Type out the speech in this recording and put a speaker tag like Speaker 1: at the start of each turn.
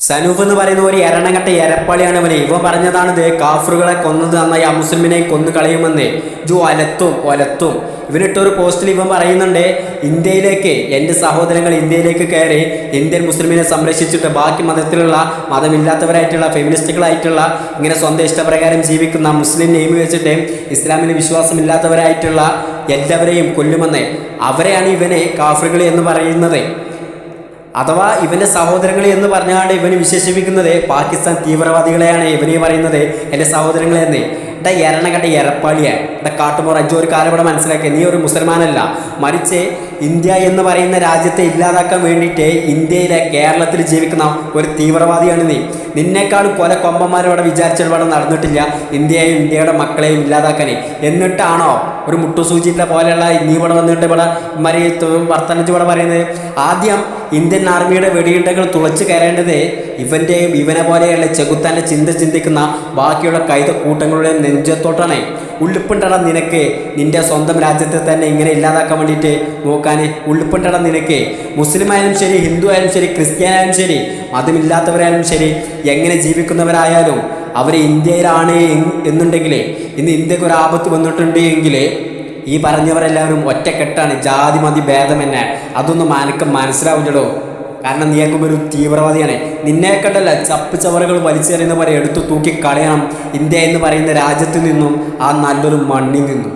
Speaker 1: സനൂഫ് എന്ന് പറയുന്ന ഒരു എരണങ്ങട്ട എരപ്പാളിയാണ് ഇവനെ. ഇവൻ പറഞ്ഞതാണ് കാഫറുകളെ കൊന്നത് നന്നായി മുസ്ലിമിനെ കൊന്നു കളയുമെന്ന്. ഒലത്തും ഇവനിട്ടൊരു പോസ്റ്റിൽ ഇവൻ പറയുന്നുണ്ട്, ഇന്ത്യയിലേക്ക് എൻ്റെ സഹോദരങ്ങൾ ഇന്ത്യയിലേക്ക് കയറി ഇന്ത്യൻ മുസ്ലിമിനെ സംരക്ഷിച്ചിട്ട് ബാക്കി മതമില്ലാത്തവരായിട്ടുള്ള ഫെമിനിസ്റ്റുകളായിട്ടുള്ള ഇങ്ങനെ സ്വന്തം ഇഷ്ടപ്രകാരം ജീവിക്കുന്ന മുസ്ലിം നെയിം വെച്ചിട്ട് ഇസ്ലാമിന് വിശ്വാസമില്ലാത്തവരായിട്ടുള്ള എല്ലാവരെയും കൊല്ലുമെന്ന്. അവരെയാണ് ഇവനെ കാഫറുകൾ എന്ന് പറയുന്നത്. അഥവാ ഇവൻ്റെ സഹോദരങ്ങൾ എന്ന് പറഞ്ഞാണ്ട് ഇവന് വിശേഷിപ്പിക്കുന്നത് പാകിസ്ഥാൻ തീവ്രവാദികളെയാണ് ഇവന് പറയുന്നത് എൻ്റെ സഹോദരങ്ങളെന്ന്. എരണകട്ട എരപ്പാളിയ കാട്ടുമോർ ഒരു കാര്യം ഇവിടെ മനസ്സിലാക്കിയ, നീ ഒരു മുസൽമാനല്ല, മറിച്ച് ഇന്ത്യ എന്ന് പറയുന്ന രാജ്യത്തെ ഇല്ലാതാക്കാൻ വേണ്ടിയിട്ട് ഇന്ത്യയിലെ കേരളത്തിൽ ജീവിക്കുന്ന ഒരു തീവ്രവാദിയാണ് നീ. നിന്നേക്കാളും കൊല കൊമ്പന്മാരിവിടെ വിചാരിച്ചിട്ട് ഇവിടെ നടന്നിട്ടില്ല ഇന്ത്യയെയും ഇന്ത്യയുടെ മക്കളെയും ഇല്ലാതാക്കാനേ. എന്നിട്ടാണോ ഒരു മുട്ടുസൂചിയിലെ പോലെയുള്ള നീ ഇവിടെ വന്നിട്ട് ഇവിടെ വർത്തനച്ച് ഇവിടെ പറയുന്നത്? ആദ്യം ഇന്ത്യൻ ആർമിയുടെ വെടിയുണ്ടകൾ തുളച്ച് കയറേണ്ടത് ഇവനെ പോലെയുള്ള ചെകുത്താൻ്റെ ചിന്തിക്കുന്ന ബാക്കിയുള്ള കൂട്ടങ്ങളുടെ നെഞ്ചത്തോട്ടാണ്. ഉള്ളിപ്പുണ്ടട നിനക്ക് നിന്റെ സ്വന്തം രാജ്യത്തെ തന്നെ ഇങ്ങനെ ഇല്ലാതാക്കാൻ വേണ്ടിയിട്ട് നോക്കാൻ ഉള്ളിപ്പുണ്ടട നിനക്ക്. മുസ്ലിം ആയാലും ശരി, ഹിന്ദു ആയാലും ശരി, ക്രിസ്ത്യാനായാലും ശരി, മതമില്ലാത്തവരായാലും ശരി, എങ്ങനെ ജീവിക്കുന്നവരായാലും അവർ ഇന്ത്യയിലാണ് എന്നുണ്ടെങ്കിൽ, ഇന്ന് ഇന്ത്യക്ക് ഒരു ആപത്ത് വന്നിട്ടുണ്ട് എങ്കിൽ ഈ പറഞ്ഞവരെല്ലാവരും ഒറ്റക്കെട്ടാണ്. ജാതി മതി ഭേദം തന്നെ. അതൊന്നും മനസ്സിലാവില്ലടോ. കാരണം നീക്കും ഒരു തീവ്രവാദിയാണ്. നിന്നേക്കണ്ടല്ല ചപ്പ് ചവറുകൾ വലിച്ചെറിയുന്ന പോലെ എടുത്തു തൂക്കി കളയണം ഇന്ത്യ എന്ന് പറയുന്ന രാജ്യത്തു നിന്നും, ആ നല്ലൊരു മണ്ണിൽ നിന്നും.